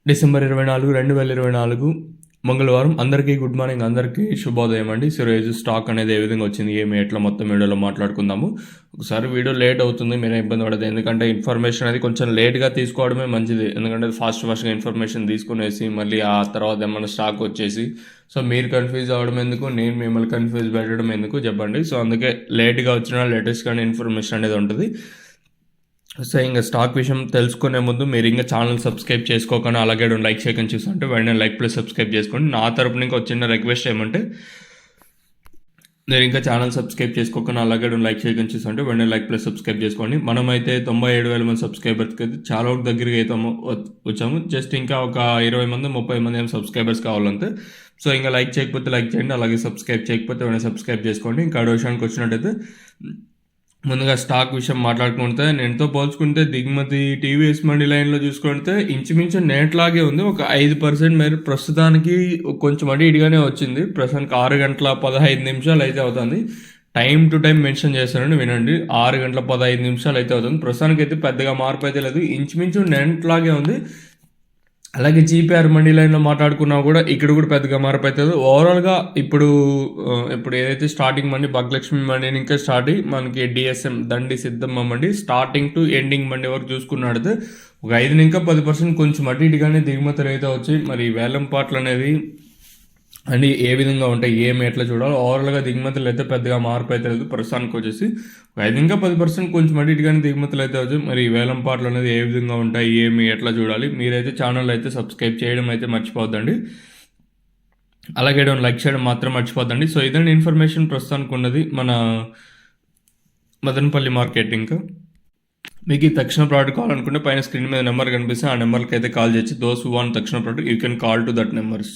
December 24, 2024 మంగళవారం. అందరికీ good morning, అందరికీ శుభోదయం అండి. సో రోజు స్టాక్ అనేది ఏ విధంగా వచ్చింది, ఏమి ఎట్లా మొత్తం వీడియోలో మాట్లాడుకుందాము. ఒకసారి వీడియో లేట్ అవుతుంది, మీరే ఇబ్బంది పడదు, ఎందుకంటే ఇన్ఫర్మేషన్ అనేది కొంచెం లేట్గా తీసుకోవడమే మంచిది. ఎందుకంటే ఫాస్ట్గా ఇన్ఫర్మేషన్ తీసుకునేసి మళ్ళీ ఆ తర్వాత ఏమన్నా స్టాక్ వచ్చేసి సో మీరు కన్ఫ్యూజ్ అవ్వడం ఎందుకు, నేను మిమ్మల్ని కన్ఫ్యూజ్ పెట్టడం ఎందుకు చెప్పండి. సో అందుకే లేట్గా వచ్చిన లేటెస్ట్గానే ఇన్ఫర్మేషన్ అనేది ఉంటుంది. సో ఇంకా స్టాక్ విషయం తెలుసుకునే ముందు మీరు ఇంకా ఛానల్ సబ్స్క్రైబ్ చేసుకోకుండా అలాగే లైక్ చేయకుండా చూస్తుంటే వెంటనే లైక్ ప్లస్ సబ్స్క్రైబ్ చేసుకోండి. నా తరపున ఇంకా చిన్న రిక్వెస్ట్ ఏమంటే మీరు ఇంకా ఛానల్ సబ్స్క్రైబ్ చేసుకోకుండా అలాగే లైక్ చేయకుండా చూస్తుంటే వెంటనే లైక్ ప్లస్ సబ్స్క్రైబ్ చేసుకోండి. మనమైతే 97,000 మంది సబ్స్క్రైబర్స్కి అయితే చాలా దగ్గరికి అయితే వచ్చాము. జస్ట్ ఇంకా ఒక 20 మంది 30 మంది ఏమో సబ్స్క్రైబర్స్ కావాలంతే. సో ఇంకా లైక్ చేయకపోతే లైక్ చేయండి, అలాగే సబ్స్క్రైబ్ చేయకపోతే వెంటనే సబ్స్క్రైబ్ చేసుకోండి. ఇంకా విషయానికి వచ్చినట్టయితే ముందుగా స్టాక్ విషయం మాట్లాడుకుంటే నేనుతో పోల్చుకుంటే దిగుమతి టీవీఎస్ మండి లైన్లో చూసుకుంటే ఇంచుమించు నేట్లాగే ఉంది. ఒక 5% మేర ప్రస్తుతానికి కొంచెం అటు ఇటుగానే వచ్చింది. ప్రస్తుతానికి 6:15 అయితే అవుతుంది. టైం టు టైం మెన్షన్ చేస్తానండి, వినండి. 6:15 అయితే అవుతుంది. ప్రస్తుతానికి అయితే పెద్దగా మార్పు అయితే లేదు, ఇంచుమించు నేట్లాగే ఉంది. అలాగే జీపీఆర్ మండీ లైన్లో మాట్లాడుకున్నా కూడా ఇక్కడ కూడా పెద్దగా మార్పు అవుతుంది. ఓవరాల్గా ఇప్పుడు ఏదైతే స్టార్టింగ్ మండి భగలక్ష్మి మండి ఇంకా స్టార్ట్ అయ్యి మనకి డిఎస్ఎం దండి సిద్ధమ్మ మండి స్టార్టింగ్ టు ఎండింగ్ మండి వరకు చూసుకున్నాడితే ఒక 5-10% కొంచెం అటు ఇటుగానే దిగుమతులు అయితే వచ్చి మరి వేలం పాటలు అనేవి అని ఏ విధంగా ఉంటాయి, ఏమి ఎట్లా చూడాలి. ఓవరాల్గా దిగుమతులు అయితే పెద్దగా మార్పు అయితే లేదు. ప్రస్తుతానికి వచ్చేసి 5-10% కొంచెం అటు ఇటుగానే దిగుమతులు అయితే వచ్చి మరి వేలం పాటలు అనేది ఏ విధంగా ఉంటాయి, ఏమి ఎట్లా చూడాలి. మీరైతే ఛానల్ అయితే సబ్స్క్రైబ్ చేయడం అయితే మర్చిపోద్దండి, అలాగే లైక్ చేయడం మాత్రం మర్చిపోద్దండి. సో ఇదండి ఇన్ఫర్మేషన్ ప్రస్తుతానికి ఉన్నది మన మదనపల్లి మార్కెటింగ్. మీకు ఈ తక్షణ ప్రోడక్ట్ కావాలనుకుంటే పైన స్క్రీన్ మీద నెంబర్ కనిపిస్తే ఆ నెంబర్కి అయితే కాల్ చేయొచ్చు. దోస్ హూ వాంట్ తక్షణ product you can call to that numbers.